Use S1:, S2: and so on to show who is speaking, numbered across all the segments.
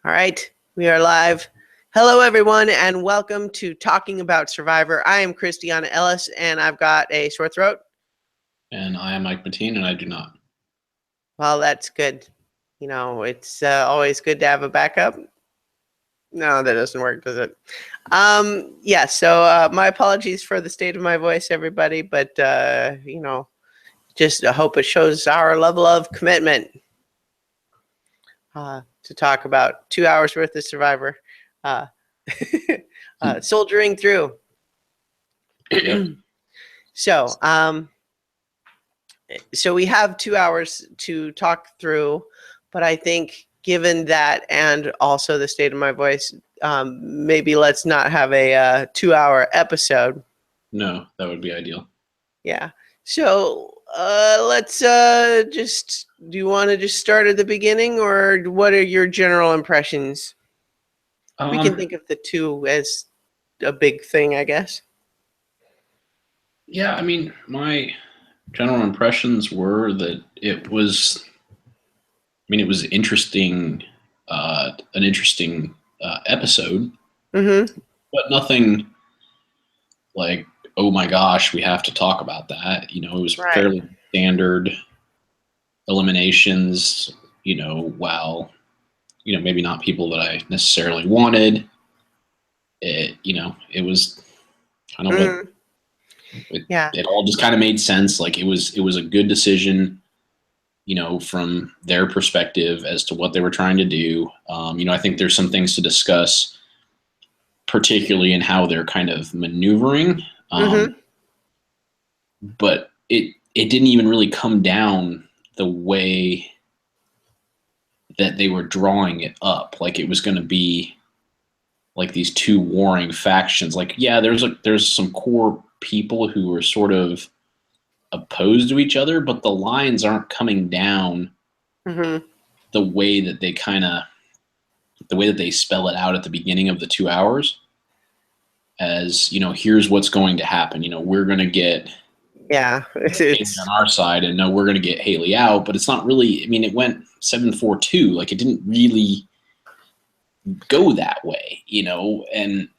S1: All right, we are live. Hello, everyone, and welcome to Talking About Survivor. I am Christiana Ellis, and I've got a sore throat.
S2: And I am Mike Mateen, and I do not.
S1: Well, that's good. You know, it's always good to have a backup. No, that doesn't work, does it? Yeah, so my apologies for the state of my voice, everybody, but, just hope it shows our level of commitment to talk about 2 hours worth of Survivor. Soldiering through.
S2: Yep.
S1: So we have 2 hours to talk through, but I think given that and also the state of my voice, maybe let's not have a 2-hour episode.
S2: No, that would be ideal.
S1: Yeah. So let's just, do you want to just start at the beginning, or what are your general impressions? We can think of the two as a big thing, I guess.
S2: Yeah, I mean, my general impressions were that it was interesting, an interesting episode, but nothing like, oh my gosh, we have to talk about that. You know, it was fairly standard eliminations, while, maybe not people that I necessarily wanted. It was kind of what it all just kind of made sense. Like it was a good decision, from their perspective as to what they were trying to do. I think there's some things to discuss, particularly in how they're kind of maneuvering. But it didn't even really come down the way that they were drawing it up. Like it was going to be like these two warring factions. Like, yeah, there's some core people who are sort of opposed to each other, but the lines aren't coming down the way that they spell it out at the beginning of the 2 hours as, here's what's going to happen. We're going to get it's on our side, and no, we're going to get Haley out, but it's not really, I mean, it went 7-4-2. Like it didn't really go that way, and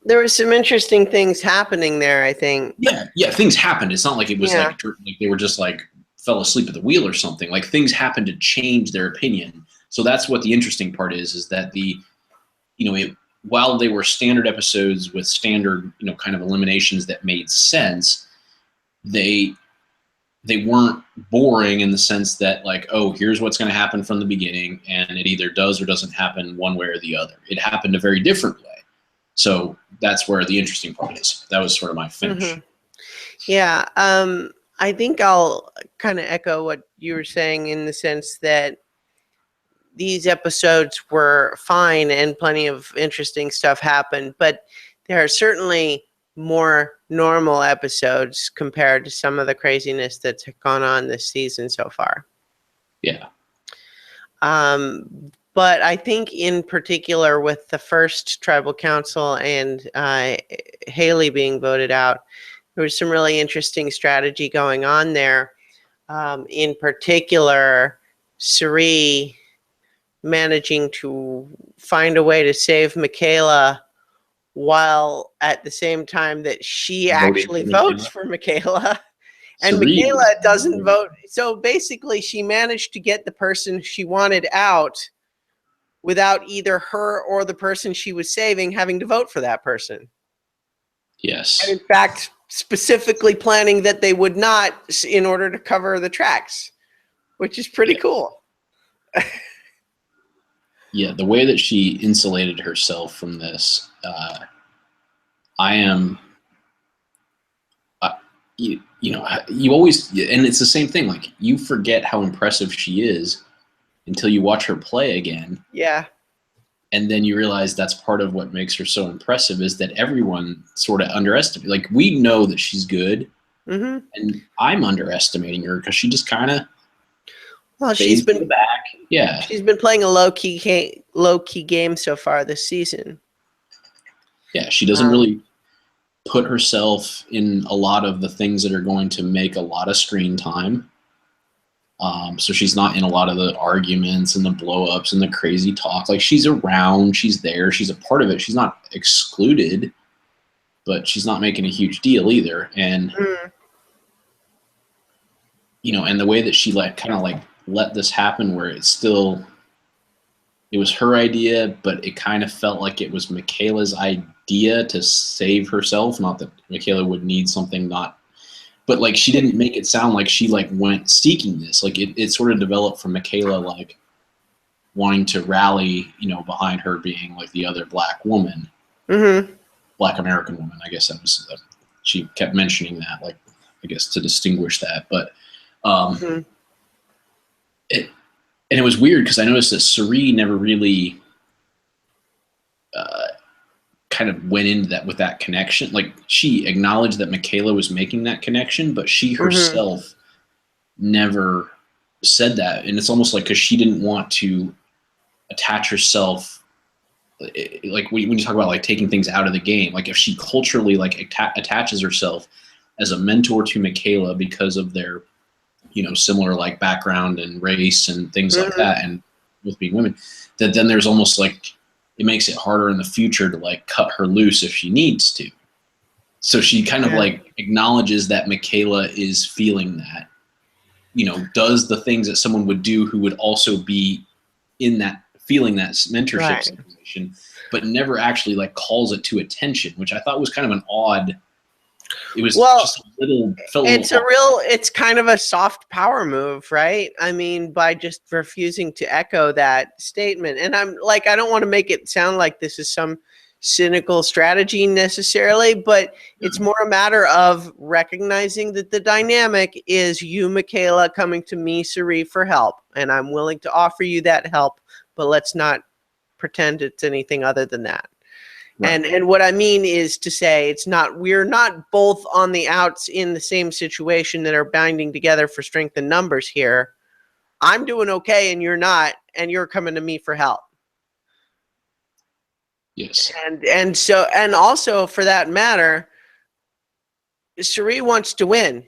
S1: there were some interesting things happening there, I think.
S2: Yeah, things happened. It's not like it was like they were just like fell asleep at the wheel or something. Like things happened to change their opinion. So that's what the interesting part is that while they were standard episodes with standard, kind of eliminations that made sense, they weren't boring in the sense that like, oh, here's what's going to happen from the beginning, and it either does or doesn't happen one way or the other. It happened a very different way. So that's where the interesting part is. That was sort of my finish.
S1: Yeah. I think I'll kind of echo what you were saying in the sense that these episodes were fine and plenty of interesting stuff happened, but there are certainly more normal episodes compared to some of the craziness that's gone on this season so far.
S2: Yeah.
S1: But I think in particular with the first tribal council and Haley being voted out, there was some really interesting strategy going on there. In particular, Cirie managing to find a way to save Michaela while at the same time that she actually votes for Michaela. And Cirie. Michaela doesn't vote. So basically she managed to get the person she wanted out without either her or the person she was saving having to vote for that person.
S2: Yes.
S1: And in fact, specifically planning that they would not in order to cover the tracks, which is pretty cool.
S2: Yeah, the way that she insulated herself from this, you always, and it's the same thing, like you forget how impressive she is until you watch her play again.
S1: Yeah.
S2: And then you realize that's part of what makes her so impressive is that everyone sort of underestimates. Like we know that she's good, and I'm underestimating her because she just kind of
S1: she's been
S2: back. Yeah,
S1: she's been playing a low key game so far this season.
S2: Yeah, she doesn't really put herself in a lot of the things that are going to make a lot of screen time. So she's not in a lot of the arguments and the blow-ups and the crazy talk. Like, she's around, she's there, she's a part of it. She's not excluded, but she's not making a huge deal either. And you know, and the way that she kind of let this happen, where it was her idea, but it kind of felt like it was Michaela's idea to save herself. Not that Michaela would need something, but like, she didn't make it sound like she went seeking this. Like, it sort of developed from Michaela wanting to rally, you know, behind her being like the other black woman, Black American woman. I guess that was she kept mentioning that, like, I guess to distinguish that. But it was weird because I noticed that Suri never really kind of went into that with that connection. Like, she acknowledged that Michaela was making that connection, but she herself never said that. And it's almost like because she didn't want to attach herself, like when you talk about like taking things out of the game, like if she culturally attaches herself as a mentor to Michaela because of their, you know, similar like background and race and things like that, and with being women, that then there's almost like it makes it harder in the future to like cut her loose if she needs to. So she kind of like acknowledges that Michaela is feeling that, you know, does the things that someone would do who would also be in that, feeling that mentorship situation, but never actually like calls it to attention, which I thought was kind of an odd. It was just a little.
S1: It's kind of a soft power move, right? I mean, by just refusing to echo that statement. And I'm like, I don't want to make it sound like this is some cynical strategy necessarily, but it's more a matter of recognizing that the dynamic is you, Michaela, coming to me, Suri, for help. And I'm willing to offer you that help, but let's not pretend it's anything other than that. Right. And what I mean is to say we're not both on the outs in the same situation that are binding together for strength in numbers here. I'm doing okay and you're not, and you're coming to me for help.
S2: Yes.
S1: And also for that matter, Suri wants to win.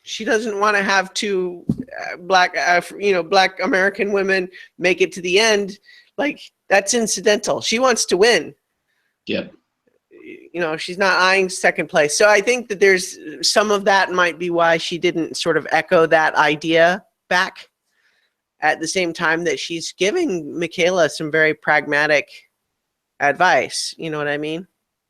S1: She doesn't want to have two black American women make it to the end. Like, that's incidental. She wants to win.
S2: Yep.
S1: You know, she's not eyeing second place. So I think that there's some of that might be why she didn't sort of echo that idea back at the same time that she's giving Michaela some very pragmatic advice. You know what I mean?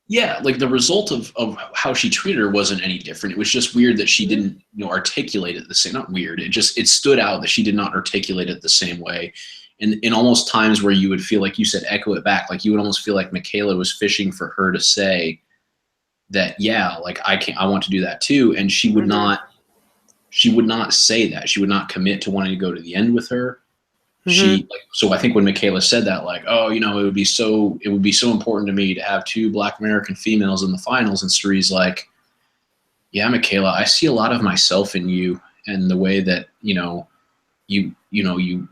S2: Yeah, like the result of how she treated her wasn't any different. It was just weird that she didn't, you know, articulate it the same. Not weird. It stood out that she did not articulate it the same way. And in almost times where you would feel like you said, echo it back, like you would almost feel like Michaela was fishing for her to say that, yeah, like I want to do that too. And she would not say that. She would not commit to wanting to go to the end with her. So I think when Michaela said that, like, oh, you know, it would be so important to me to have two Black American females in the finals, and Suri's like, yeah, Michaela, I see a lot of myself in you and the way that, you know, you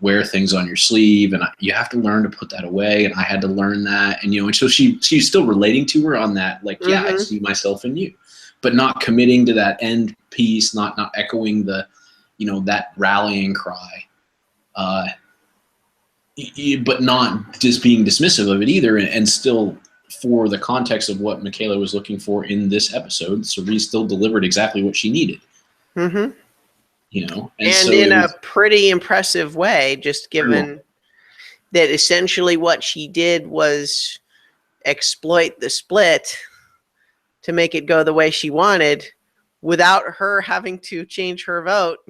S2: wear things on your sleeve, and you have to learn to put that away. And I had to learn that. And, you know, and so she's still relating to her on that. Like, yeah, I see myself in you, but not committing to that end piece, not echoing the, you know, that rallying cry, but not just being dismissive of it either. And still, for the context of what Michaela was looking for in this episode, Suri still delivered exactly what she needed. You know,
S1: and so in a pretty impressive way, just given that essentially what she did was exploit the split to make it go the way she wanted without her having to change her vote,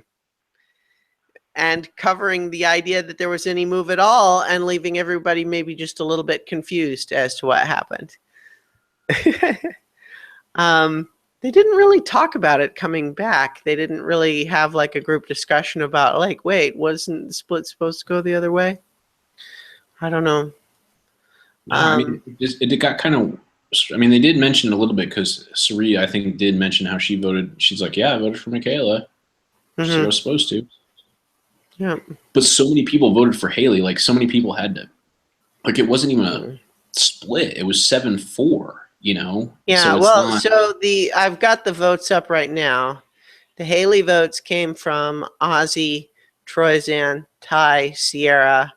S1: and covering the idea that there was any move at all, and leaving everybody maybe just a little bit confused as to what happened. They didn't really talk about it coming back. They didn't really have like a group discussion about like, wait, wasn't the split supposed to go the other way? I don't know.
S2: No, I mean, it got kind of, I mean, they did mention it a little bit because Suri, I think, did mention how she voted. She's like, yeah, I voted for Michaela. She said I was supposed to.
S1: Yeah.
S2: But so many people voted for Haley. Like, so many people had to, like, it wasn't even a split. It was 7-4. You know?
S1: Yeah, I've got the votes up right now. The Haley votes came from Ozzy, Troyzan, Ty, Sierra,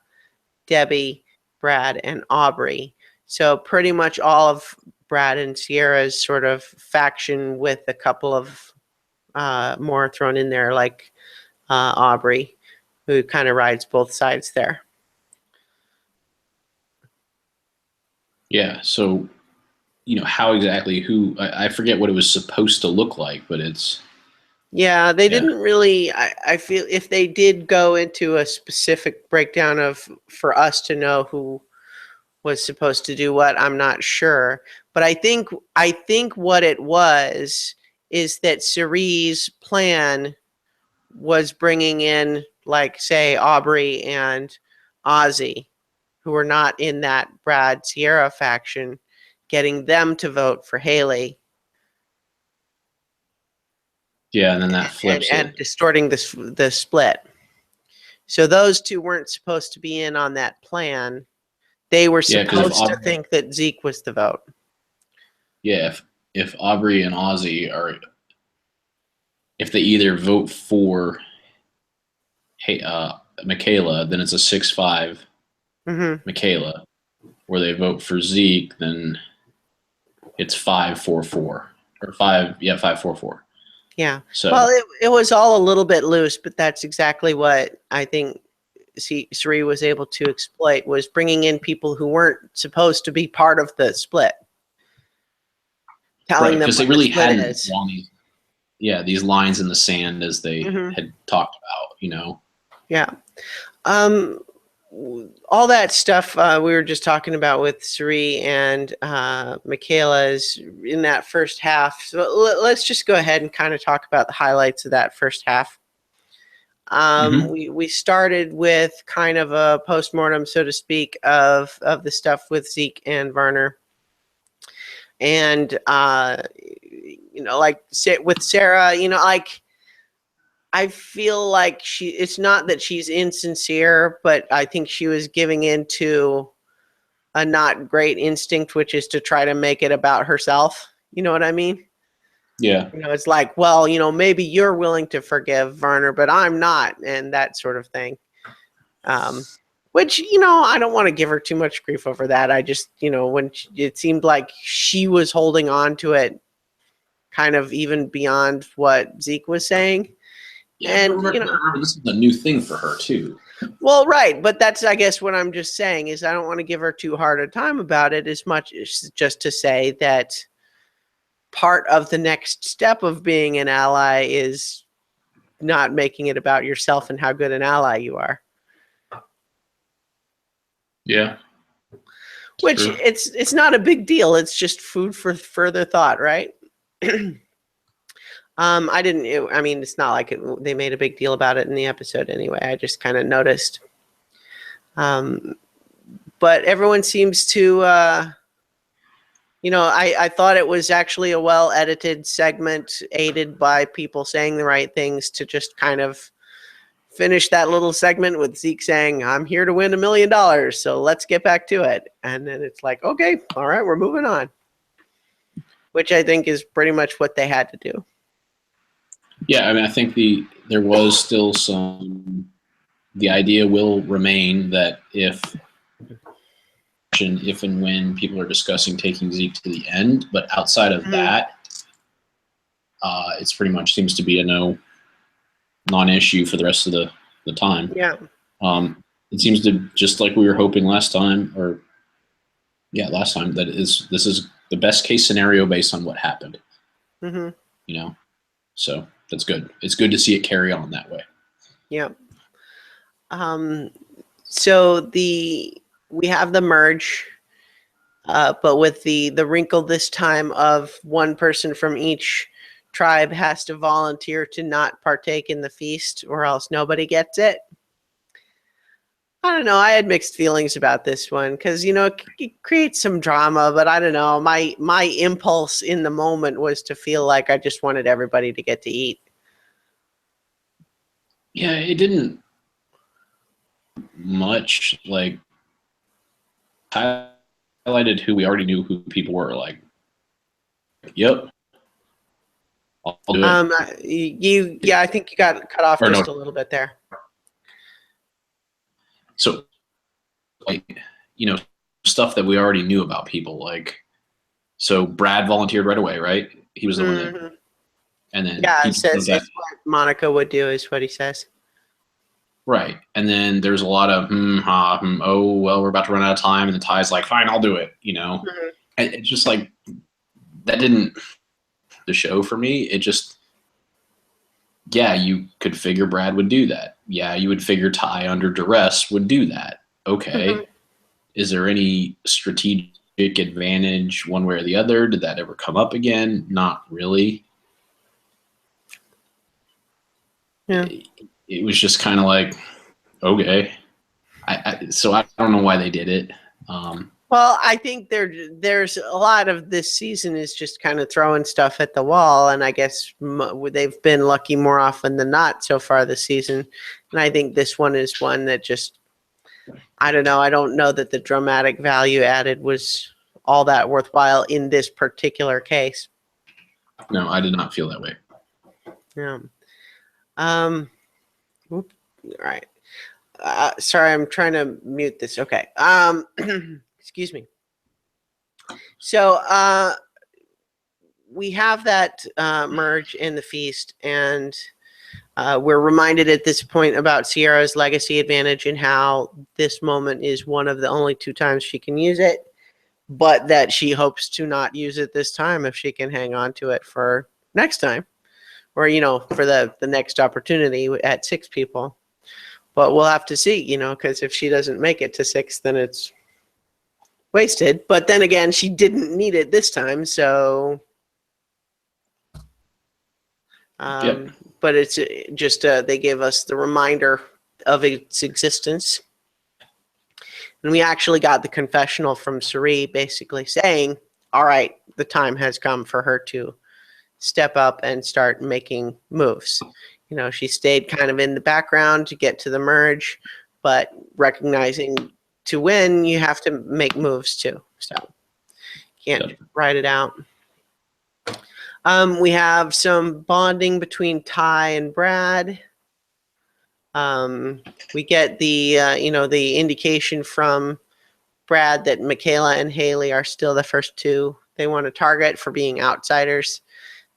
S1: Debbie, Brad, and Aubrey. So pretty much all of Brad and Sierra's sort of faction, with a couple of more thrown in there, like Aubrey, who kind of rides both sides there.
S2: Yeah. So, how exactly I forget what it was supposed to look like, but it's.
S1: Yeah, they didn't really, I feel if they did go into a specific breakdown of, for us to know who was supposed to do what, I'm not sure. But I think what it was is that Cerie's plan was bringing in, like, say, Aubrey and Ozzy, who were not in that Brad Sierra faction, getting them to vote for Haley.
S2: Yeah, and then that flips
S1: and distorting the split. So those two weren't supposed to be in on that plan. They were supposed to think that Zeke was the vote.
S2: Yeah, if Aubrey and Ozzy if they either vote for Michaela, then it's a 6-5 Michaela. Or they vote for Zeke, then it's 5-4-4 or 5-4-4.
S1: Yeah.
S2: So,
S1: well, it was all a little bit loose, but that's exactly what I think Cerie was able to exploit, was bringing in people who weren't supposed to be part of the split. Telling them
S2: because they really hadn't drawn these lines in the sand as they had talked about,
S1: Yeah. All that stuff we were just talking about with Cerie and Michaela's in that first half. So let's just go ahead and kind of talk about the highlights of that first half. We started with kind of a postmortem, so to speak, of the stuff with Zeke and Varner. And, like with Sarah, like, I feel like it's not that she's insincere, but I think she was giving into a not great instinct, which is to try to make it about herself. You know what I mean?
S2: Yeah.
S1: It's like, well, maybe you're willing to forgive Varner, but I'm not, and that sort of thing. Which, I don't want to give her too much grief over that. I just, when it seemed like she was holding on to it kind of even beyond what Zeke was saying.
S2: Yeah, and remember, this is a new thing for her too.
S1: Well, right, but that's, I guess, what I'm just saying is I don't want to give her too hard a time about it, as much as just to say that part of the next step of being an ally is not making it about yourself and how good an ally you are.
S2: Yeah.
S1: Which true. It's not a big deal. It's just food for further thought, right? It's not like they made a big deal about it in the episode anyway. I just kind of noticed. But everyone seems to, I thought it was actually a well-edited segment, aided by people saying the right things, to just kind of finish that little segment with Zeke saying, I'm here to win $1 million, so let's get back to it. And then it's like, okay, all right, we're moving on. Which I think is pretty much what they had to do.
S2: Yeah, I think there was still the idea will remain that if and when people are discussing taking Zeke to the end, but outside of that, it's pretty much seems to be a non-issue for the rest of the time.
S1: Yeah.
S2: It seems to, just like we were hoping last time, that this is the best case scenario based on what happened. So that's good. It's good to see it carry on that way.
S1: Yeah. So we have the merge, but with the wrinkle this time of one person from each tribe has to volunteer to not partake in the feast, or else nobody gets it. I don't know. I had mixed feelings about this one because, it creates some drama, but I don't know. My impulse in the moment was to feel like I just wanted everybody to get to eat.
S2: Yeah, it didn't much highlighted who we already knew who people were. Like, yep, I'll do it.
S1: I think you got cut off just a little bit there.
S2: So, like, stuff that we already knew about people. Like, so Brad volunteered right away, right? He was the one that, and then
S1: it says it's what Monica would do, is what he says.
S2: Right. And then there's a lot of, oh, well, we're about to run out of time. And the Ty's like, fine, I'll do it, And it's just like, that didn't the show for me. It just, yeah, you could figure Brad would do that. Yeah, you would figure Ty under duress would do that. Okay. Is there any strategic advantage one way or the other? Did that ever come up again? Not really.
S1: Yeah.
S2: It was just kind of like, okay. So I don't know why they did it.
S1: Well, I think there's a lot of this season is just kind of throwing stuff at the wall, and I guess they've been lucky more often than not so far this season. And I think this one is one that just, I don't know. I don't know that the dramatic value added was all that worthwhile in this particular case.
S2: No, I did not feel that way.
S1: Yeah. All right. Sorry, I'm trying to mute this. Okay. Excuse me. So we have that merge in the feast, and we're reminded at this point about Sierra's legacy advantage and how this moment is one of the only 2 times she can use it, but that she hopes to not use it this time if she can hang on to it for next time, or, for the next opportunity at 6 people. But we'll have to see, because if she doesn't make it to 6, then it's wasted. But then again, she didn't need it this time, so.
S2: Yep.
S1: But it's just they gave us the reminder of its existence. And we actually got the confessional from Suri basically saying, all right, the time has come for her to step up and start making moves. She stayed kind of in the background to get to the merge, but recognizing to win, you have to make moves too. So can't write it out. We have some bonding between Ty and Brad. We get the, the indication from Brad that Michaela and Haley are still the first 2 they want to target for being outsiders.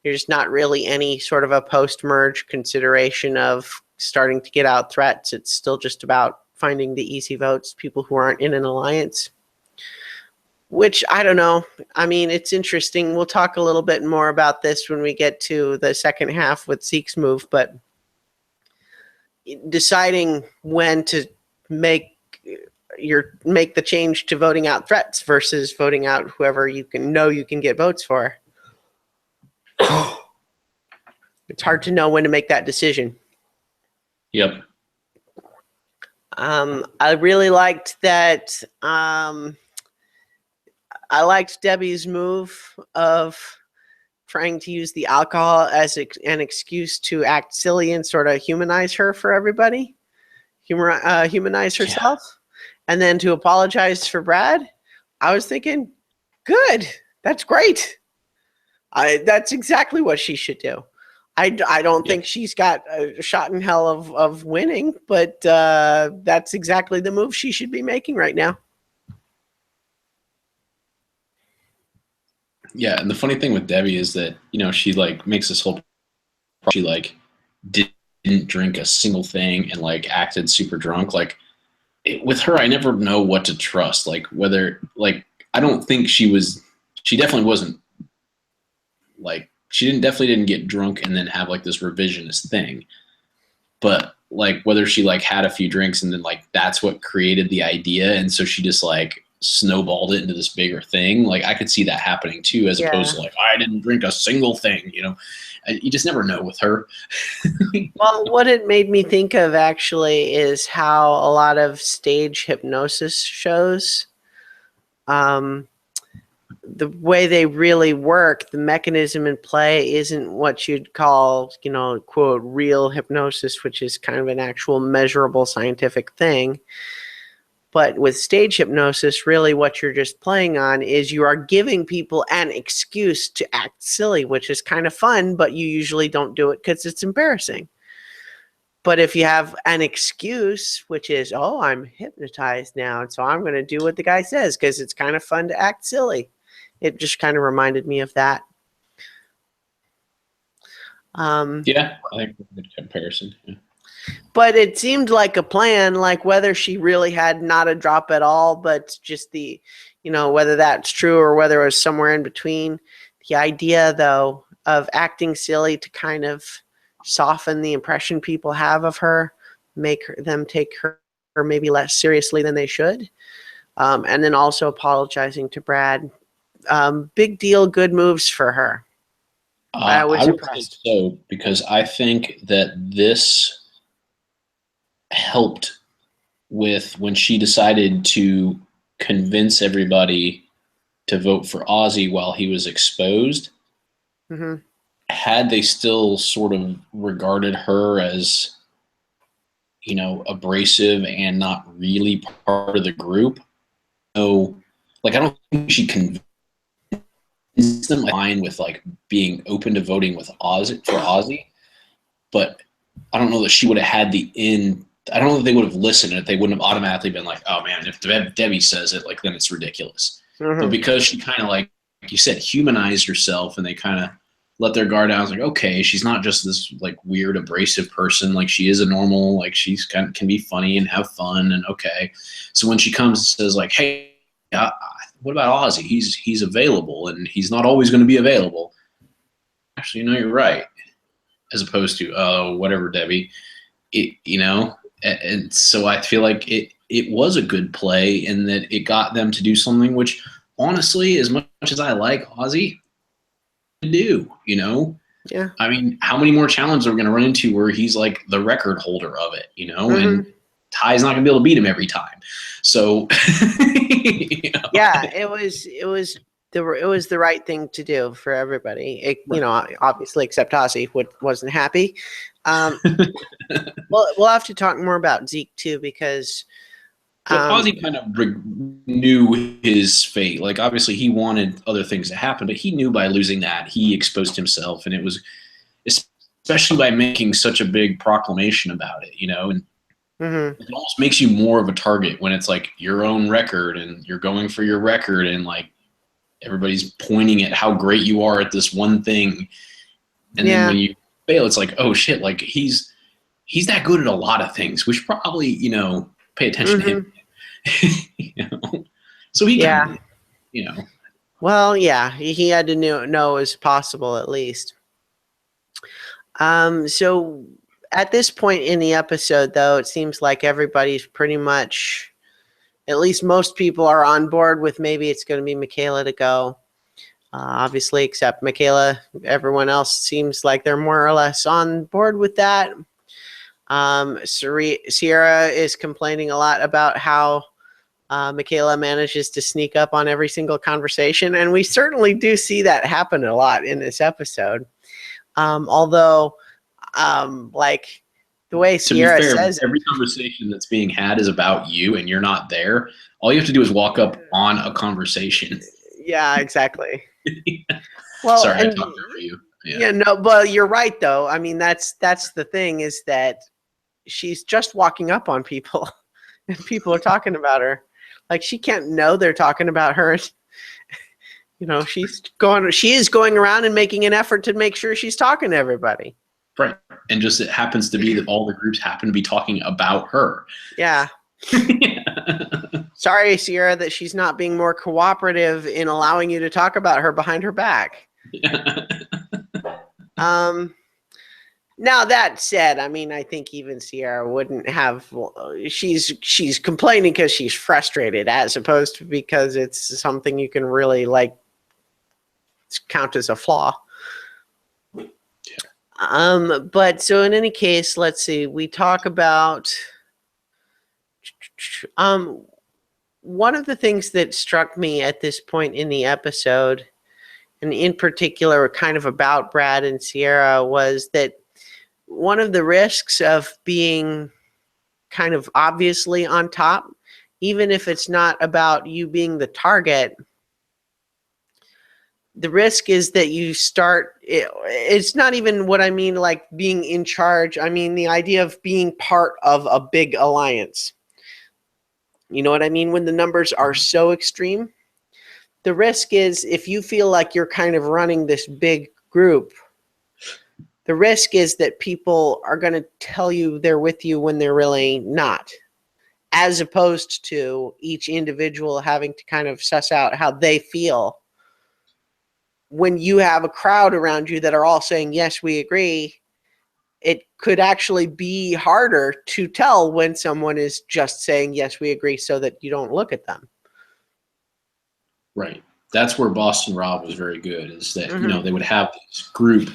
S1: There's not really any sort of a post-merge consideration of starting to get out threats. It's still just about finding the easy votes, people who aren't in an alliance. Which, I don't know. I mean, it's interesting. We'll talk a little bit more about this when we get to the second half with Zeke's move, but deciding when to make the change to voting out threats versus voting out whoever you can get votes for. It's hard to know when to make that decision.
S2: Yep.
S1: I really liked that. I liked Debbie's move of trying to use the alcohol as an excuse to act silly and sort of humanize her for everybody, humanize herself, and then to apologize for Brad. I was thinking, good, that's great. That's exactly what she should do. I don't think she's got a shot in hell of winning, but that's exactly the move she should be making right now.
S2: Yeah, and the funny thing with Debbie is that, she makes this whole, she didn't drink a single thing and acted super drunk. With her, I never know what to trust. Whether I don't think she definitely wasn't she definitely didn't get drunk and then have this revisionist thing. But whether she had a few drinks and then that's what created the idea, and so she just snowballed it into this bigger thing. I could see that happening too, as opposed to I didn't drink a single thing. You just never know with her.
S1: Well, what it made me think of actually is how a lot of stage hypnosis shows, the way they really work, the mechanism in play isn't what you'd call, quote, real hypnosis, which is kind of an actual measurable scientific thing. But with stage hypnosis, really what you're just playing on is you are giving people an excuse to act silly, which is kind of fun, but you usually don't do it because it's embarrassing. But if you have an excuse, which is, oh, I'm hypnotized now, and so I'm going to do what the guy says because it's kind of fun to act silly. It just kind of reminded me of that.
S2: Yeah, I think that's a good comparison. Yeah.
S1: But it seemed like a plan, like whether she really had not a drop at all, but just the, whether that's true or whether it was somewhere in between. The idea, though, of acting silly to kind of soften the impression people have of her, make them take her maybe less seriously than they should. And then also apologizing to Brad. Big deal, good moves for her. I was impressed.
S2: So, because I think that this helped with when she decided to convince everybody to vote for Ozzy while he was exposed.
S1: Mm-hmm.
S2: Had they still sort of regarded her as, abrasive and not really part of the group. So, I don't think she convinced them line with being open to voting with Ozzy, but I don't know that she would have had I don't know that they would have listened if they wouldn't have automatically been like, oh man, if Debbie says it, then it's ridiculous. Mm-hmm. But because she kind of, like you said, humanized herself, and they kind of let their guard down. I was like, okay, she's not just this weird abrasive person. She is a normal, she's can be funny and have fun, and okay. So when she comes and says hey, what about Ozzy? He's available, and he's not always going to be available. Actually, you're right. As opposed to, oh, whatever, Debbie. And so I feel like it was a good play in that it got them to do something which, honestly, as much as I like Ozzy, to do,
S1: Yeah.
S2: I mean, how many more challenges are we going to run into where he's the record holder of it,
S1: Mm-hmm.
S2: And Ty's not going to be able to beat him every time. So,
S1: yeah, it was the right thing to do for everybody. Obviously, except Ozzy wasn't happy. Well, we'll have to talk more about Zeke too, because
S2: Ozzy kind of knew his fate. Obviously, he wanted other things to happen, but he knew by losing that he exposed himself, and it was especially by making such a big proclamation about it, and
S1: mm-hmm.
S2: It almost makes you more of a target when it's your own record, and you're going for your record, and everybody's pointing at how great you are at this one thing, and then when you fail, it's oh shit, he's that good at a lot of things. We should probably pay attention
S1: mm-hmm.
S2: to him. So he kind of,
S1: Well, yeah, he had to know as possible at least. So at this point in the episode, though, it seems like everybody's pretty much, at least most people are on board with maybe it's going to be Michaela to go. Obviously, except Michaela, everyone else seems like they're more or less on board with that. Sierra is complaining a lot about how Michaela manages to sneak up on every single conversation, and we certainly do see that happen a lot in this episode. Although, the way Sierra says,
S2: every conversation that's being had is about you, and you're not there. All you have to do is walk up on a conversation.
S1: Yeah, exactly. Well,
S2: sorry, I talked over you.
S1: Yeah, no, but you're right, though. I mean, that's the thing, is that she's just walking up on people, and people are talking about her. She can't know they're talking about her. She is going around and making an effort to make sure she's talking to everybody.
S2: Right. And just it happens to be that all the groups happen to be talking about her.
S1: Yeah. Sorry, Sierra, that she's not being more cooperative in allowing you to talk about her behind her back. Now that said, I mean, I think even Sierra wouldn't have. She's complaining because she's frustrated, as opposed to because it's something you can really count as a flaw. Yeah. But so in any case, let's see. We talk about one of the things that struck me at this point in the episode, and in particular, kind of about Brad and Sierra, was that one of the risks of being kind of obviously on top, even if it's not about you being the target, the risk is that you start, it's not even what I mean like being in charge. I mean the idea of being part of a big alliance. You know what I mean? When the numbers are so extreme, the risk is if you feel like you're kind of running this big group, the risk is that people are going to tell you they're with you when they're really not, as opposed to each individual having to kind of suss out how they feel. When you have a crowd around you that are all saying, yes, we agree, it could actually be harder to tell when someone is just saying, yes, we agree, so that you don't look at them.
S2: Right. That's where Boston Rob was very good, is that, they would have these group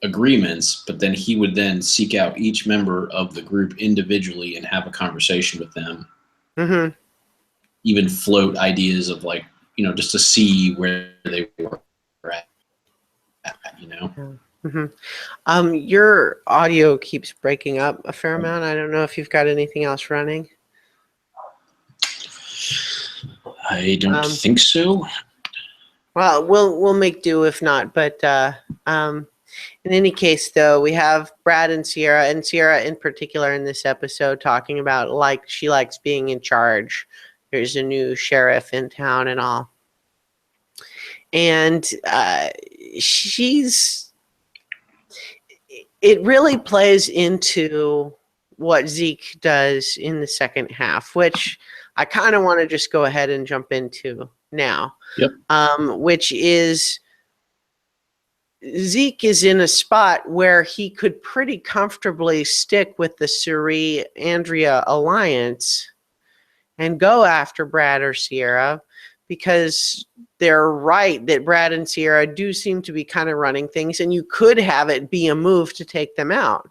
S2: agreements, but then he would then seek out each member of the group individually and have a conversation with them. Even float ideas of like, just to see where they were at,
S1: Your audio keeps breaking up a fair amount. I don't know if you've got anything else running.
S2: I don't think so.
S1: Well, we'll make do if not. But in any case, though, we have Brad and Sierra in particular in this episode talking about like she likes being in charge. There's a new sheriff in town and all. And it really plays into what Zeke does in the second half, which I kind of want to just go ahead and jump into now.
S2: Yep.
S1: Which is Zeke is in a spot where he could pretty comfortably stick with the Cirie-Andrea alliance and go after Brad or Sierra, because they're right that Brad and Sierra do seem to be kind of running things, and you could have it be a move to take them out.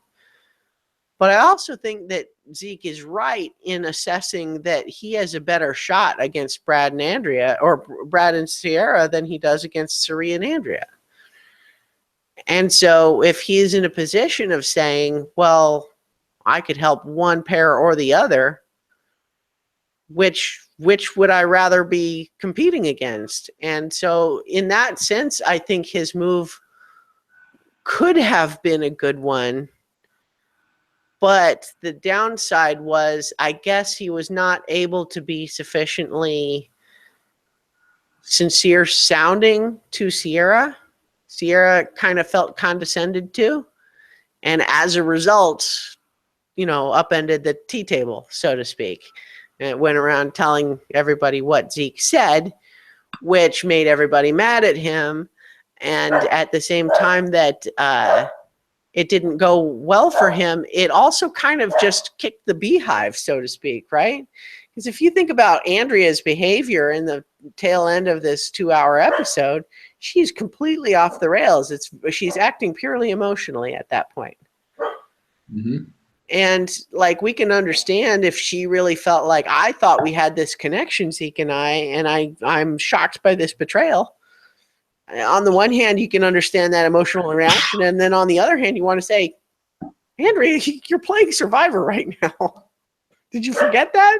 S1: But I also think that Zeke is right in assessing that he has a better shot against Brad and Andrea, or Brad and Sierra, than he does against Cirie and Andrea. And so if he is in a position of saying, well, I could help one pair or the other, which would I rather be competing against? And so in that sense, I think his move could have been a good one. But the downside was, I guess he was not able to be sufficiently sincere sounding to Sierra. Sierra kind of felt condescended to. And as a result, upended the tea table, so to speak. And it went around telling everybody what Zeke said, which made everybody mad at him. And at the same time that it didn't go well for him, it also kind of just kicked the beehive, so to speak, right? Because if you think about Andrea's behavior in the tail end of this 2-hour episode, she's completely off the rails. She's acting purely emotionally at that point.
S2: Mm-hmm.
S1: And like, we can understand if she really felt like, I thought we had this connection, Zeke and I'm shocked by this betrayal. On the one hand, you can understand that emotional reaction. And then on the other hand, you want to say, Andrea, you're playing Survivor right now. Did you forget that?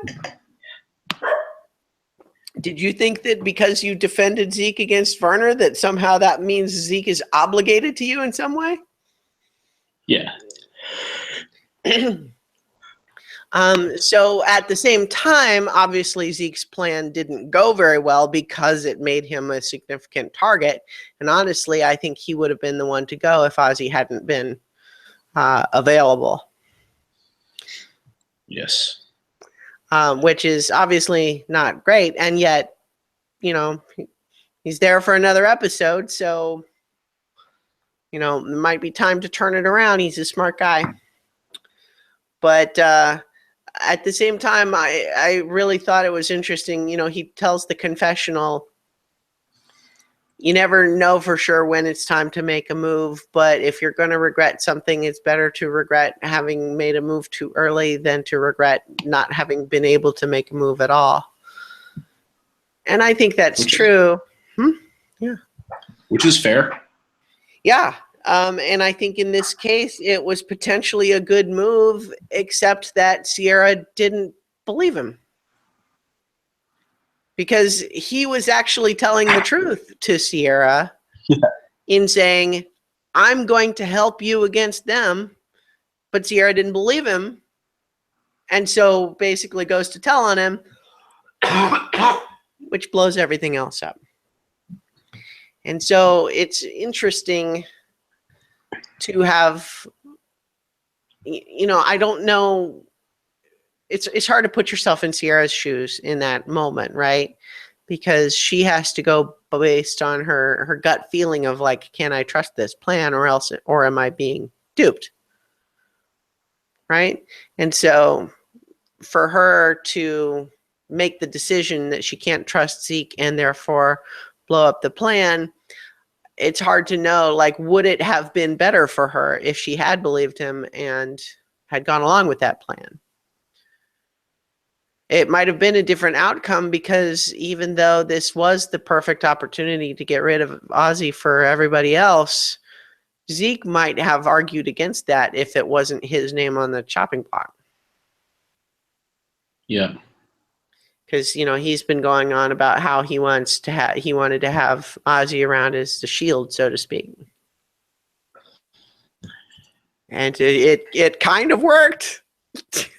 S1: Did you think that because you defended Zeke against Werner, that somehow that means Zeke is obligated to you in some way?
S2: Yeah.
S1: So at the same time, obviously Zeke's plan didn't go very well because it made him a significant target. And honestly, I think he would have been the one to go if Ozzy hadn't been available.
S2: Yes.
S1: Which is obviously not great. And yet, he's there for another episode. So, it might be time to turn it around. He's a smart guy. But at the same time, I really thought it was interesting. He tells the confessional, you never know for sure when it's time to make a move, but if you're going to regret something, it's better to regret having made a move too early than to regret not having been able to make a move at all. And I think that's true. Yeah.
S2: Which is fair.
S1: Yeah. And I think in this case, it was potentially a good move, except that Sierra didn't believe him. because he was actually telling the truth to Sierra in saying, I'm going to help you against them. But Sierra didn't believe him. And so basically goes to tell on him, which blows everything else up. And so it's interesting to have, I don't know. It's hard to put yourself in Sierra's shoes in that moment, right? Because she has to go based on her gut feeling of like, can I trust this plan or am I being duped? Right? And so for her to make the decision that she can't trust Zeke and therefore blow up the plan, it's hard to know, like, would it have been better for her if she had believed him and had gone along with that plan? It might have been a different outcome, because even though this was the perfect opportunity to get rid of Ozzy for everybody else, Zeke might have argued against that if it wasn't his name on the chopping block.
S2: Yeah.
S1: Because, he's been going on about how he wanted to have Ozzy around as the shield, so to speak. And it kind of worked.
S2: It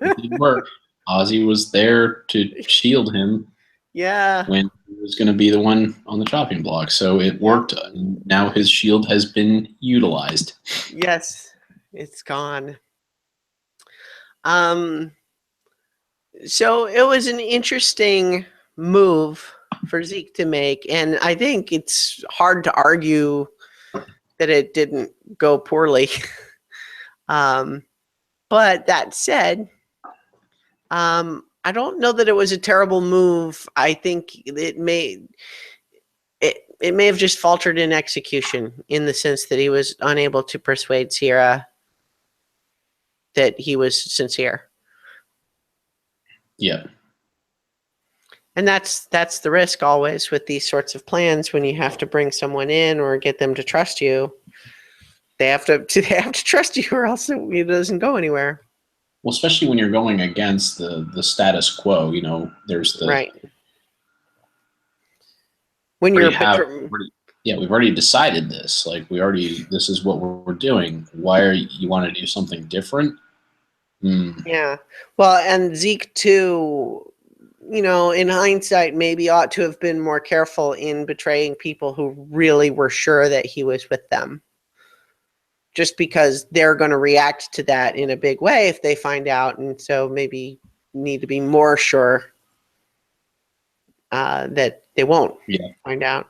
S2: did work. Ozzy was there to shield him.
S1: Yeah.
S2: When he was going to be the one on the chopping block. So it worked. Now his shield has been utilized.
S1: Yes, it's gone. So it was an interesting move for Zeke to make. And I think it's hard to argue that it didn't go poorly. But that said, I don't know that it was a terrible move. I think it may have just faltered in execution, in the sense that he was unable to persuade Sierra that he was sincere.
S2: Yeah.
S1: And that's the risk always with these sorts of plans. When you have to bring someone in or get them to trust you, they have to trust you, or else it doesn't go anywhere.
S2: Well, especially when you're going against the status quo, there's the
S1: right. When
S2: we've already decided this. Like, this is what we're doing. Why you want to do something different?
S1: Yeah. Well, and Zeke too, in hindsight, maybe ought to have been more careful in betraying people who really were sure that he was with them. Just because they're going to react to that in a big way if they find out. And so maybe need to be more sure that they won't find out.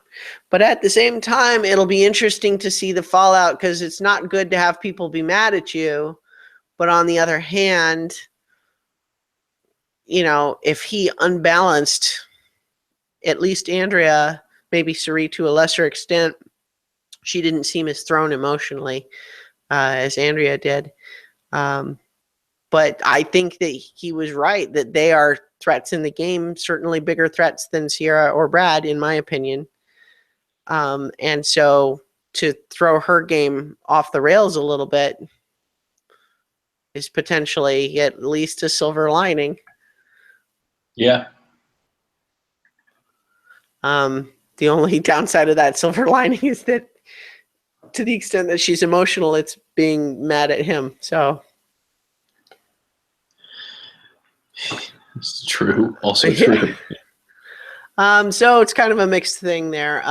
S1: But at the same time, it'll be interesting to see the fallout, because it's not good to have people be mad at you. But on the other hand, if he unbalanced at least Andrea, maybe Suri to a lesser extent, she didn't seem as thrown emotionally as Andrea did. But I think that he was right, that they are threats in the game, certainly bigger threats than Sierra or Brad, in my opinion. And so to throw her game off the rails a little bit is potentially at least a silver lining.
S2: Yeah.
S1: The only downside of that silver lining is that, to the extent that she's emotional, it's being mad at him. So
S2: it's true. Also true.
S1: So it's kind of a mixed thing there.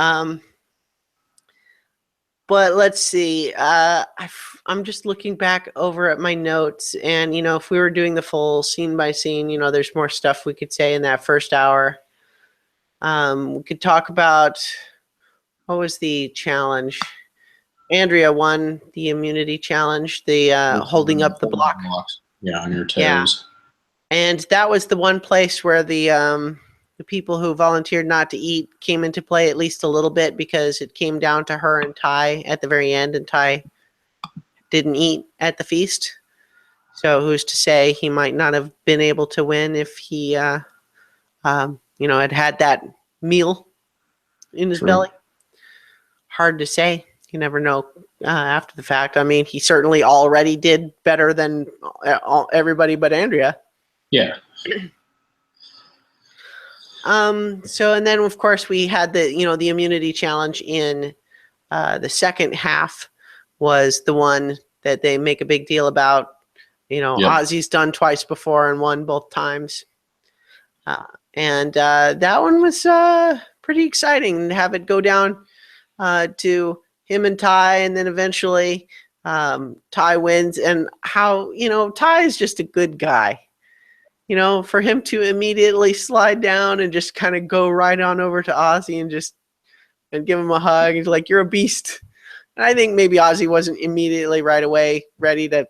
S1: But let's see. I'm just looking back over at my notes, and if we were doing the full scene by scene, there's more stuff we could say in that first hour. We could talk about, what was the challenge? Andrea won the immunity challenge, the holding up the block.
S2: Yeah, on your toes.
S1: Yeah. And that was the one place where the people who volunteered not to eat came into play at least a little bit, because it came down to her and Ty at the very end, and Ty didn't eat at the feast. So who's to say he might not have been able to win if he, had had that meal in his belly. Hard to say. You never know after the fact. I mean, he certainly already did better than everybody but Andrea.
S2: Yeah.
S1: So, and then of course we had the immunity challenge in the second half was the one that they make a big deal about. Yep. Ozzy's done twice before and won both times. And that one was pretty exciting to have it go down to him and Ty, and then eventually Ty wins. And how, Ty is just a good guy. For him to immediately slide down and just kind of go right on over to Ozzy and give him a hug. He's like, you're a beast. And I think maybe Ozzy wasn't immediately right away ready to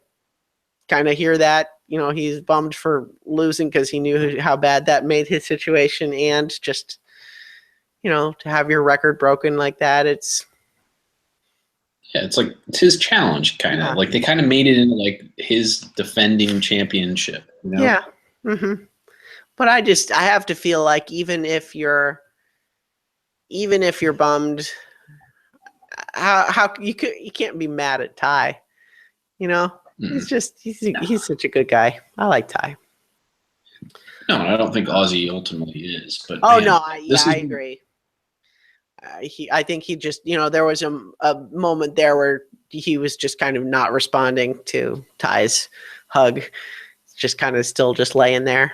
S1: kind of hear that. He's bummed for losing because he knew how bad that made his situation, and just, to have your record broken like that, it's
S2: like it's his challenge, kind of like they kind of made it into like his defending championship.
S1: Yeah. Mm-hmm. But I have to feel like even if you're bummed, how you can't be mad at Ty, He's such a good guy. I like Ty.
S2: No, I don't think Ozzy ultimately is. But
S1: I agree. I think he just, there was a moment there where he was just kind of not responding to Ty's hug, just kind of still just laying there.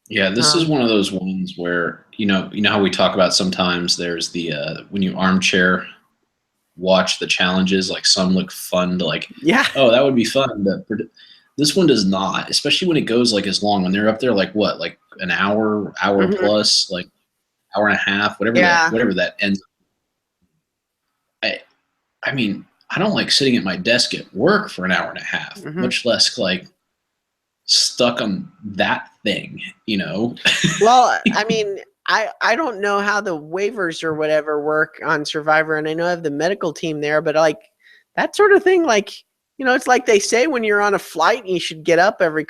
S2: Yeah, this is one of those ones where you know how we talk about sometimes there's the when you armchair watch the challenges, like some look fun to oh, that would be fun, but this one does not, especially when it goes like as long, when they're up there like what, like an hour plus, like hour and a half, whatever that ends up. I mean, I don't like sitting at my desk at work for an hour and a half, much less like stuck on that thing,
S1: Well, I mean, I don't know how the waivers or whatever work on Survivor, and I know I have the medical team there, but like that sort of thing, it's like they say when you're on a flight, you should get up every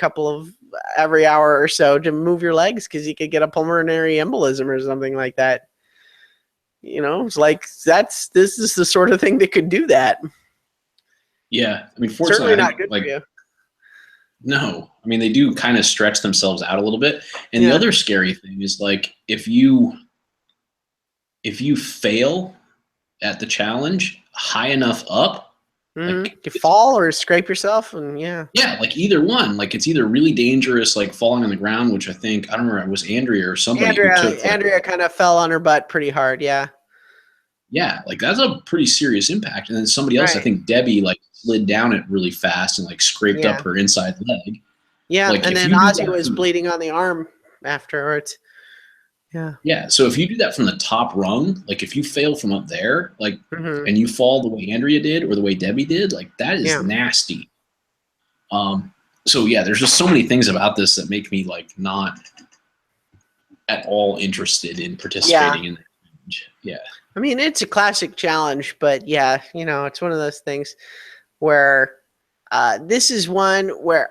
S1: hour or so to move your legs because you could get a pulmonary embolism or something like that. It's like this is the sort of thing that could do that.
S2: Yeah, I mean, fortunately,
S1: certainly not good for you.
S2: No, I mean, they do kind of stretch themselves out a little bit. And the other scary thing is like if you fail at the challenge high enough up,
S1: like you fall or scrape yourself, and
S2: like either one, like it's either really dangerous, like falling on the ground, which I think, I don't remember, it was Andrea or somebody who took
S1: Andrea kind of fell on her butt pretty hard.
S2: Yeah, like that's a pretty serious impact. And then somebody else, I think Debbie, like slid down it really fast and like scraped up her inside leg.
S1: Yeah, like, and then Ozzy was bleeding on the arm afterwards.
S2: Yeah, so if you do that from the top rung, like if you fail from up there, like, and you fall the way Andrea did or the way Debbie did, like that is nasty. So yeah, there's just so many things about this that make me like not at all interested in participating in the challenge. Yeah.
S1: I mean, it's a classic challenge, but it's one of those things where this is one where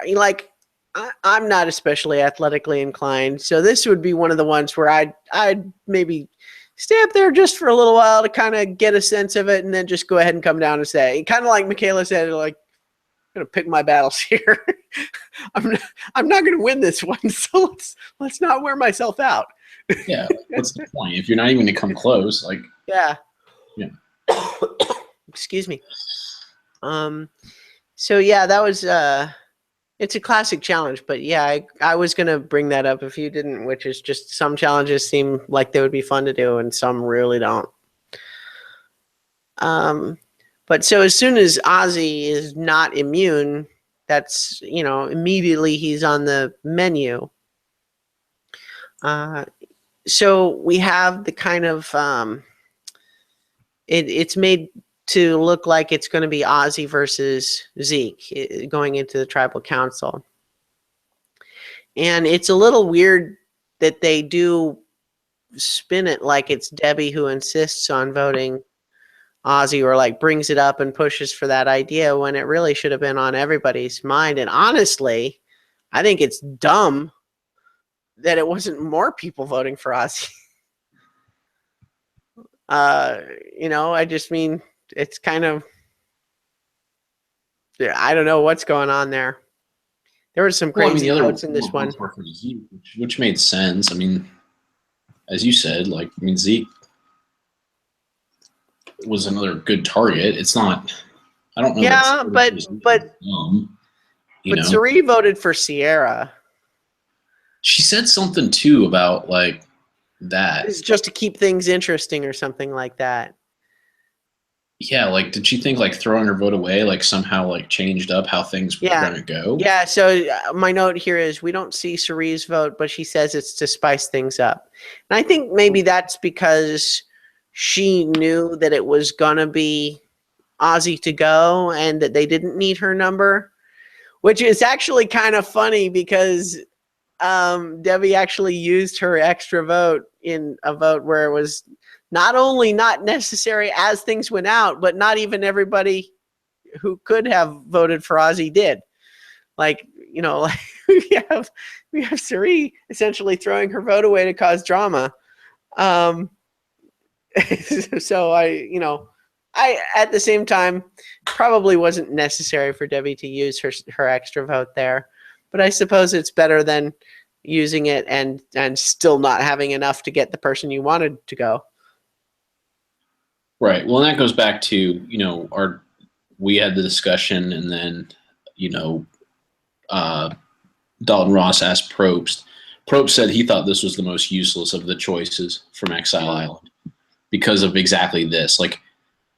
S1: I'm not especially athletically inclined, so this would be one of the ones where I'd maybe stay up there just for a little while to kind of get a sense of it, and then just go ahead and come down and say, kind of like Michaela said, like, I'm gonna pick my battles here. I'm not gonna win this one, so let's not wear myself out.
S2: Yeah, what's the point if you're not even gonna come close? Like,
S1: yeah. Excuse me. So yeah, that was it's a classic challenge, but yeah, I was gonna bring that up if you didn't, which is just some challenges seem like they would be fun to do and some really don't. But so as soon as Ozzy is not immune, that's, immediately he's on the menu. So we have the kind of it's made to look like it's going to be Ozzy versus Zeke going into the tribal council. And it's a little weird that they do spin it like it's Debbie who insists on voting Ozzy, or like brings it up and pushes for that idea when it really should have been on everybody's mind. And honestly, I think it's dumb that it wasn't more people voting for Ozzy. I just mean, it's kind of, I don't know what's going on there. There were some
S2: Well, I mean,
S1: crazy
S2: the other
S1: votes in this one.
S2: votes were for Zeke, which made sense. I mean, as you said, like, I mean, Zeke was another good target. It's not. I don't know.
S1: Yeah,
S2: you know,
S1: Sari voted for Sierra.
S2: she said something too about like that.
S1: It's just to keep things interesting or something like that.
S2: Yeah, like did she think like throwing her vote away like somehow like changed up how things were gonna go?
S1: Yeah. So my note here is we don't see Sari's vote, but she says it's to spice things up, and I think maybe that's because she knew that it was gonna be Ozzy to go and that they didn't need her number, which is actually kind of funny because Debbie actually used her extra vote in a vote where it was not only not necessary as things went out, but not even everybody who could have voted for Ozzy did. Like, you know, like we have Sari essentially throwing her vote away to cause drama. So I at the same time probably wasn't necessary for Debbie to use her extra vote there, but I suppose it's better than using it and still not having enough to get the person you wanted to go.
S2: Right. Well, and that goes back to we had the discussion, and then Dalton Ross asked Probst. Probst said he thought this was the most useless of the choices from Exile Island because of exactly this. Like,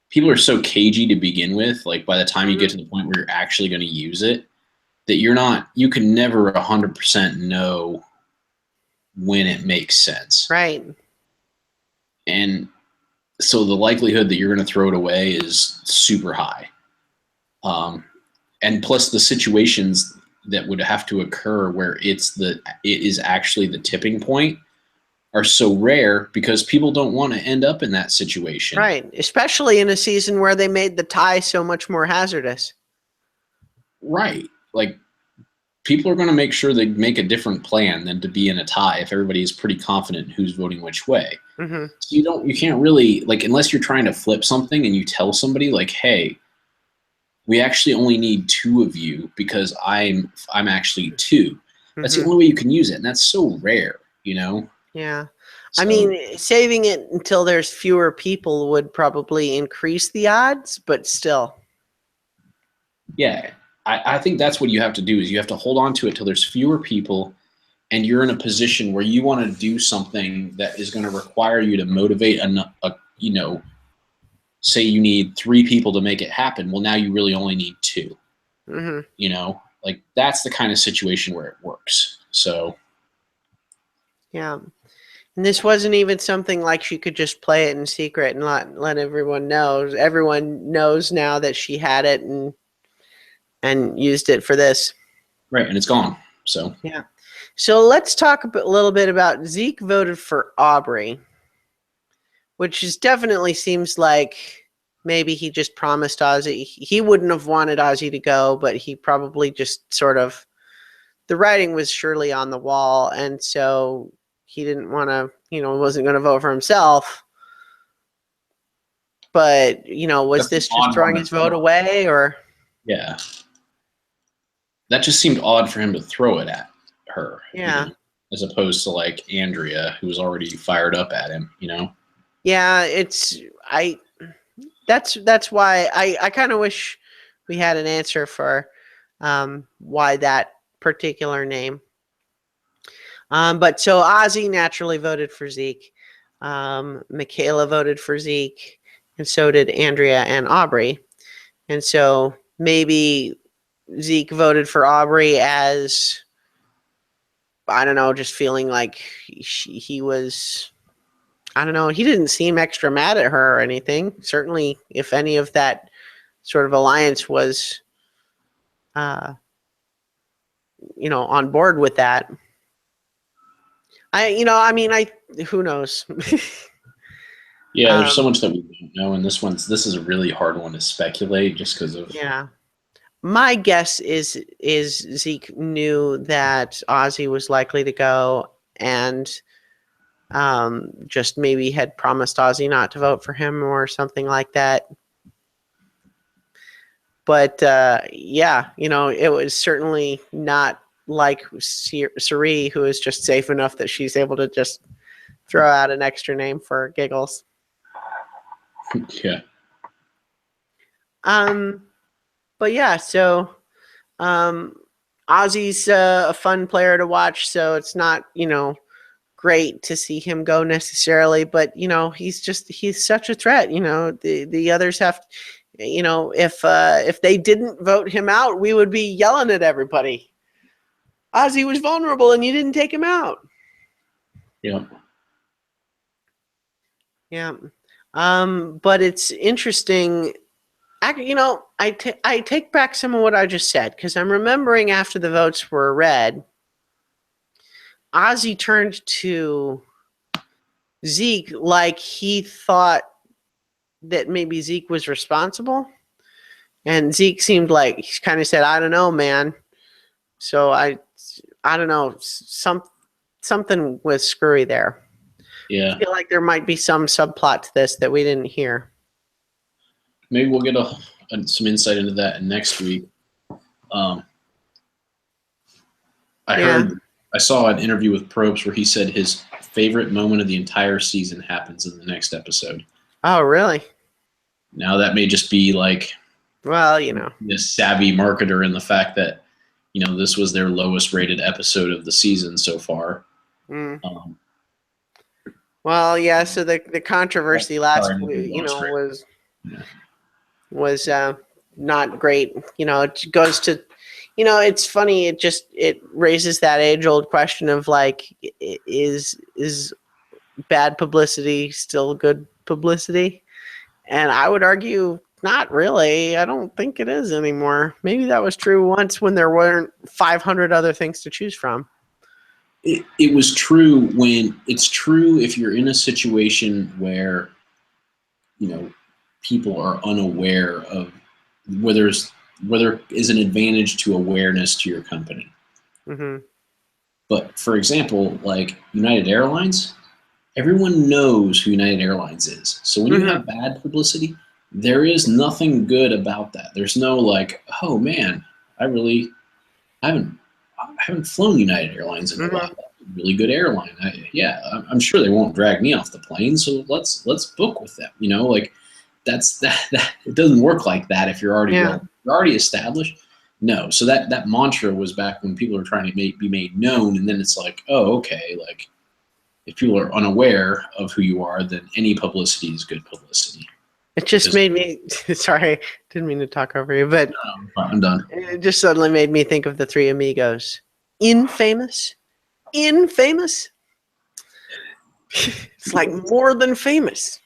S2: people are so cagey to begin with. Like, by the time you get to the point where you're actually going to use it, that you can never 100% know when it makes sense.
S1: Right.
S2: And so the likelihood that you're going to throw it away is super high. And plus the situations that would have to occur where it is actually the tipping point are so rare because people don't want to end up in that situation.
S1: Right. Especially in a season where they made the tie so much more hazardous.
S2: Right. Like, people are going to make sure they make a different plan than to be in a tie if everybody is pretty confident who's voting which way.
S1: Mm-hmm.
S2: So you can't really, like, unless you're trying to flip something and you tell somebody like, hey, we actually only need 2 of you because I'm actually 2. That's the only way you can use it, and that's so rare,
S1: Yeah.
S2: So,
S1: I mean, saving it until there's fewer people would probably increase the odds, but still.
S2: Yeah, I think that's what you have to do is you have to hold on to it till there's fewer people and you're in a position where you want to do something that is going to require you to motivate say you need 3 people to make it happen. Well, now you really only need 2.
S1: Mm-hmm.
S2: Like, that's the kind of situation where it works. So,
S1: yeah. And this wasn't even something like she could just play it in secret and let everyone know. Everyone knows now that she had it and used it for this.
S2: Right, and it's gone. So,
S1: yeah. So let's talk a little bit about Zeke voted for Aubrey, which definitely seems like maybe he just promised Ozzy. He wouldn't have wanted Ozzy to go, but he probably just sort of, the writing was surely on the wall, and so he didn't want to, wasn't going to vote for himself. But, was this just throwing his vote away, or?
S2: Yeah. That just seemed odd for him to throw it at her.
S1: Yeah.
S2: As opposed to like Andrea, who was already fired up at him,
S1: Yeah, that's why I kind of wish we had an answer for why that particular name. But so Ozzy naturally voted for Zeke. Michaela voted for Zeke, and so did Andrea and Aubrey. And so maybe Zeke voted for Aubrey as, I don't know, just feeling like he was, I don't know, he didn't seem extra mad at her or anything. Certainly, if any of that sort of alliance was, on board with that. Who knows?
S2: Yeah, there's so much that we don't know, and this is a really hard one to speculate just because of.
S1: Yeah. My guess is Zeke knew that Ozzy was likely to go and just maybe had promised Ozzy not to vote for him or something like that. But yeah, it was certainly not like Suri, who is just safe enough that she's able to just throw out an extra name for giggles.
S2: Yeah.
S1: But yeah, so Ozzy's a fun player to watch, so it's not, great to see him go necessarily, but he's such a threat. The others have, if they didn't vote him out, we would be yelling at everybody. Ozzy was vulnerable and you didn't take him out.
S2: Yeah.
S1: Yeah. But it's interesting. I take back some of what I just said, because I'm remembering after the votes were read, Ozzy turned to Zeke like he thought that maybe Zeke was responsible. And Zeke seemed like he kind of said, I don't know, man. So I don't know. Something was screwy there.
S2: Yeah.
S1: I feel like there might be some subplot to this that we didn't hear.
S2: Maybe we'll get some insight into that next week. I saw an interview with Probst where he said his favorite moment of the entire season happens in the next episode.
S1: Oh, really?
S2: Now that may just be like,
S1: well,
S2: this savvy marketer in the fact that, this was their lowest rated episode of the season so far.
S1: Mm. Well, yeah. So the controversy last week, was not great. It goes to, it's funny. It raises that age-old question of like, is bad publicity still good publicity? And I would argue not really. I don't think it is anymore. Maybe that was true once when there weren't 500 other things to choose from.
S2: It was true when it's true if you're in a situation where, people are unaware of where there is an advantage to awareness to your company.
S1: Mm-hmm.
S2: But for example, like United Airlines, everyone knows who United Airlines is. So when you have bad publicity, there is nothing good about that. There's no like, oh man, I haven't flown United Airlines in a while. That's a really good airline. I'm sure they won't drag me off the plane. So let's book with them. Like that's that. It doesn't work like that if you're already established. No. So that mantra was back when people were trying to be made known, and then it's like, oh, okay, like. If people are unaware of who you are, then any publicity is good publicity.
S1: It just made me, sorry, didn't mean to talk over you, but
S2: no, I'm done.
S1: It just suddenly made me think of the Three Amigos. Infamous? Infamous? It's like more than famous.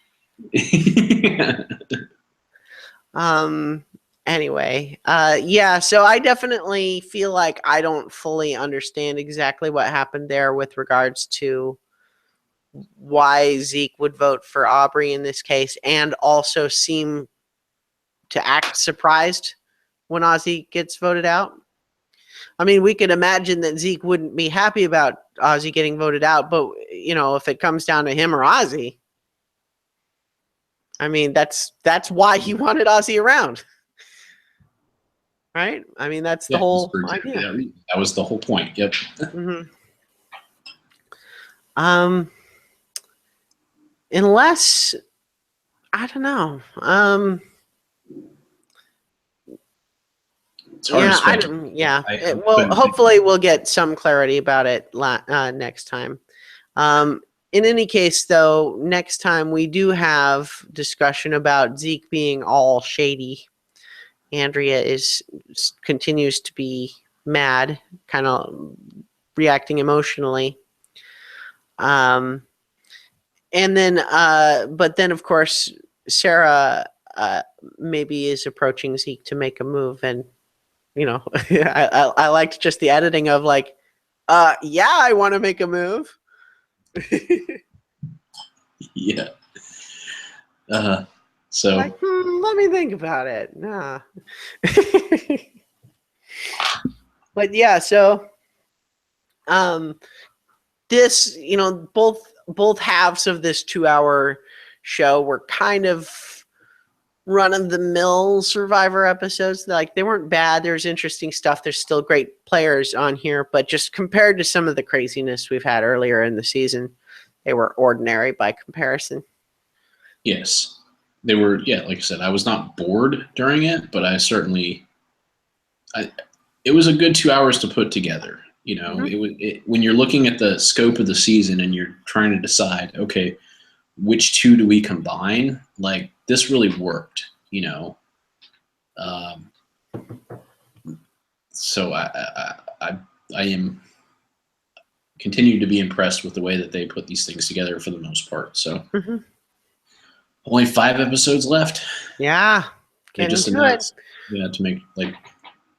S1: Anyway, so I definitely feel like I don't fully understand exactly what happened there with regards to why Zeke would vote for Aubrey in this case, and also seem to act surprised when Ozzy gets voted out. I mean, we could imagine that Zeke wouldn't be happy about Ozzy getting voted out, but if it comes down to him or Ozzy, I mean, that's why he wanted Ozzy around. Right? I mean, that's the whole idea.
S2: Yeah, that was the whole point. Yep.
S1: Unless, I don't know. Hopefully we'll get some clarity about it next time. In any case, though, next time we do have discussion about Zeke being all shady. Andrea continues to be mad, kind of reacting emotionally. And then, but then, of course, Sarah maybe is approaching Zeke to make a move. And, I liked just the editing of like, I want to make a move.
S2: Yeah. So.
S1: Like, let me think about it. Nah. But yeah, so, this, both halves of this 2-hour show were kind of run-of-the-mill Survivor episodes. Like, they weren't bad. There's interesting stuff. There's still great players on here, but just compared to some of the craziness we've had earlier in the season, they were ordinary by comparison.
S2: Yes. They were, yeah, like I said, I was not bored during it, but I certainly, it was a good 2 hours to put together. You know, when you're looking at the scope of the season and you're trying to decide, okay, which two do we combine? Like, this really worked, you know. So I am continue to be impressed with the way that they put these things together for the most part. So only 5 episodes left.
S1: Yeah,
S2: they just announced, to make like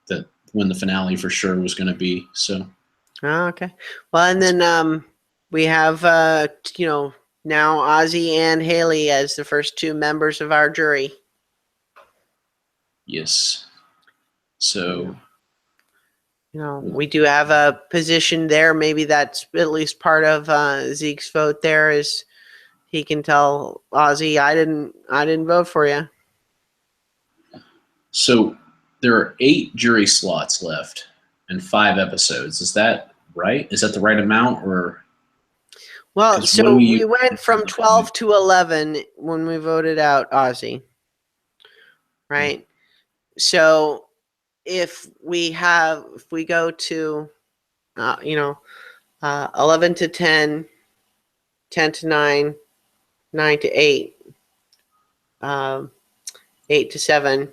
S2: that when the finale for sure was going to be. So.
S1: Oh, okay. Well, and then we have now Ozzy and Haley as the first 2 members of our jury.
S2: Yes. So,
S1: we do have a position there. Maybe that's at least part of Zeke's vote there, is he can tell Ozzy, I didn't vote for you.
S2: So there are 8 jury slots left and 5 episodes. Is that right? Is that the right amount, or?
S1: Well, so we went from 12 to 11 when we voted out Ozzy, right? Mm-hmm. So if we go to 11 to 10, 10 to 9, 9 to 8, 8 to 7,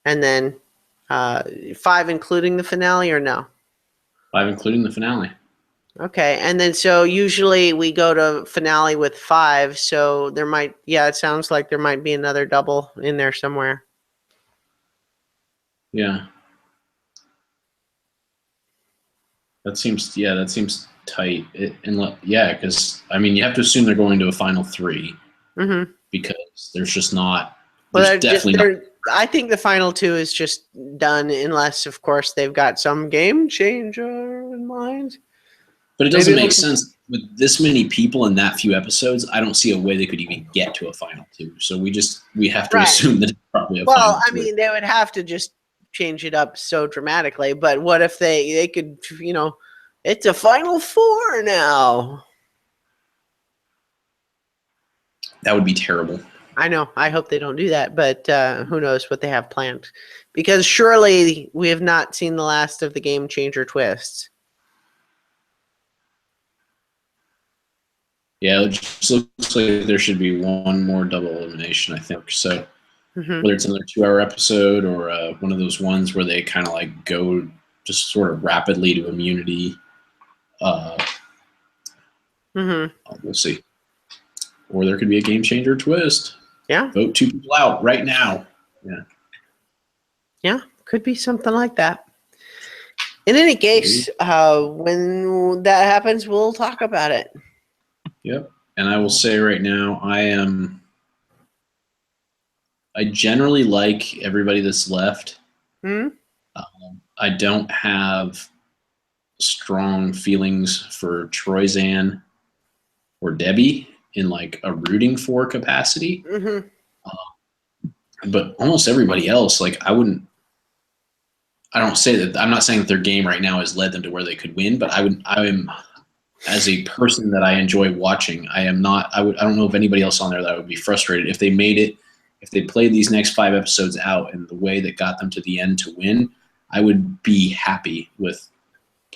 S1: and then 5 including the finale, or no?
S2: 5 including the finale.
S1: Okay, and then so usually we go to finale with 5, so there might, it sounds like there might be another double in there somewhere.
S2: Yeah. That seems tight. Because I mean, you have to assume they're going to a final 3, because there's just not. Well,
S1: I think the final 2 is just done, unless, of course, they've got some game changer in mind.
S2: But it doesn't make sense with this many people in that few episodes. I don't see a way they could even get to a final 2. So we have to assume that it's probably a final 3.
S1: Well, I mean, they would have to just change it up so dramatically. But what if they could, it's a final 4 now?
S2: That would be terrible.
S1: I know. I hope they don't do that, but who knows what they have planned? Because surely we have not seen the last of the game changer twists.
S2: Yeah, it just looks like there should be one more double elimination, I think. So whether it's another 2-hour episode or one of those ones where they kind of like go just sort of rapidly to immunity, we'll see. Or there could be a game changer twist.
S1: Yeah.
S2: Vote 2 people out right now. Yeah.
S1: Yeah, could be something like that. In any case, when that happens, we'll talk about it.
S2: Yep. And I will say right now, I generally like everybody that's left. I don't have strong feelings for Troyzan or Debbie in like a rooting for capacity. But almost everybody else, like I'm not saying that their game right now has led them to where they could win, but I am, as a person that I enjoy watching, I don't know of anybody else on there that I would be frustrated if they made it, if they played these next 5 episodes out in the way that got them to the end to win. I would be happy with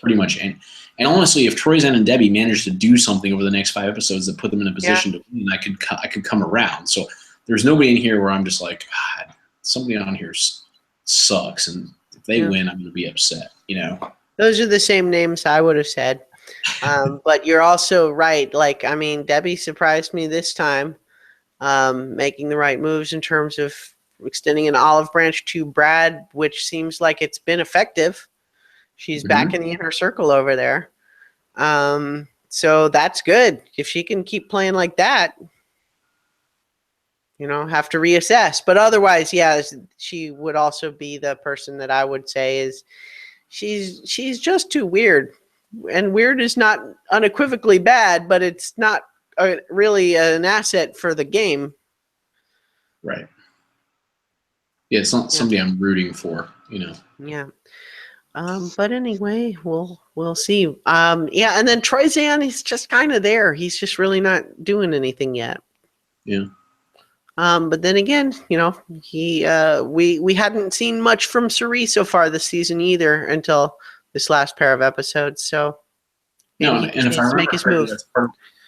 S2: pretty much any. And honestly, if Troyzan and Debbie managed to do something over the next 5 episodes that put them in a position to win, I could come around. So there's nobody in here where I'm just like, God, somebody on here sucks, and if they win, I'm going to be upset.
S1: Those are the same names I would have said. But you're also right. Like, I mean, Debbie surprised me this time, making the right moves in terms of extending an olive branch to Brad, which seems like it's been effective. She's back in the inner circle over there. So that's good. If she can keep playing like that, have to reassess. But otherwise, she would also be the person that I would say is she's just too weird. And weird is not unequivocally bad, but it's not really an asset for the game.
S2: Right. Yeah, it's not somebody I'm rooting for, you know.
S1: Yeah. But anyway, we'll see. Yeah, and then Troy Zan, he's just kind of there. He's just really not doing anything yet.
S2: Yeah.
S1: But then again, he we hadn't seen much from Cerise so far this season either until this last pair of episodes. So maybe
S2: No,
S1: he
S2: and
S1: just
S2: if I
S1: needs to make
S2: remember
S1: his
S2: correctly,
S1: move.
S2: that's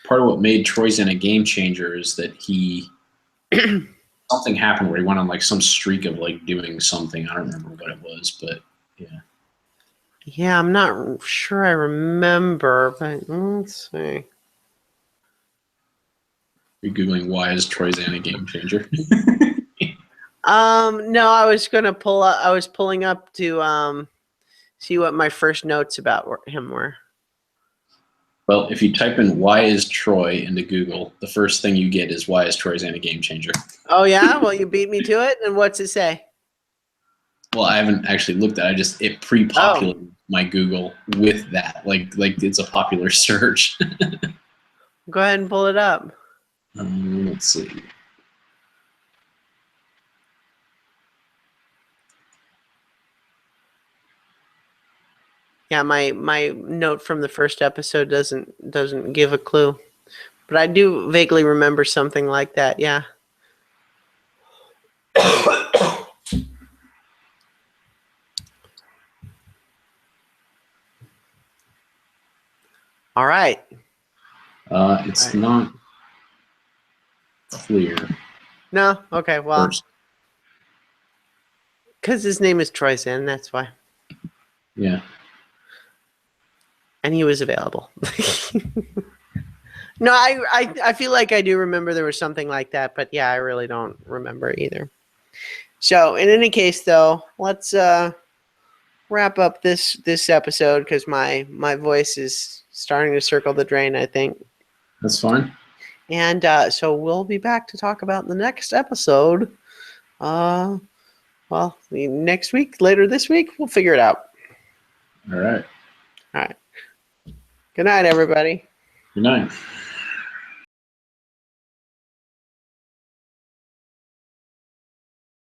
S2: part of what made Troy Zan a game changer is that he something happened where he went on like some streak of like doing something. I don't remember what it was, but yeah.
S1: Yeah, I'm not sure I remember, but let's see.
S2: You're Googling why is Troy Zan a game changer?
S1: No, I was gonna pull up. I was pulling up to see what my first notes about him were.
S2: Well, if you type in why is Troy into Google, the first thing you get is why is Troy Zan a game changer?
S1: Oh yeah, well you beat me to it. And what's it say?
S2: Well, I haven't actually looked at it. It pre-populated my Google with that. Like it's a popular search.
S1: Go ahead and pull it up.
S2: Let's see.
S1: Yeah, my note from the first episode doesn't give a clue, but I do vaguely remember something like that. Yeah. All right.
S2: It's not clear.
S1: No. Okay. Well, because his name is Troy Zan, that's why.
S2: Yeah.
S1: And he was available. No, I feel like I do remember there was something like that, but yeah, I really don't remember either. So in any case, though, let's wrap up this episode because my voice is starting to circle the drain, I think.
S2: That's fine.
S1: And so we'll be back to talk about the next episode. Well, next week, later this week, we'll figure it out.
S2: All right.
S1: All right. Good night, everybody.
S2: Good night.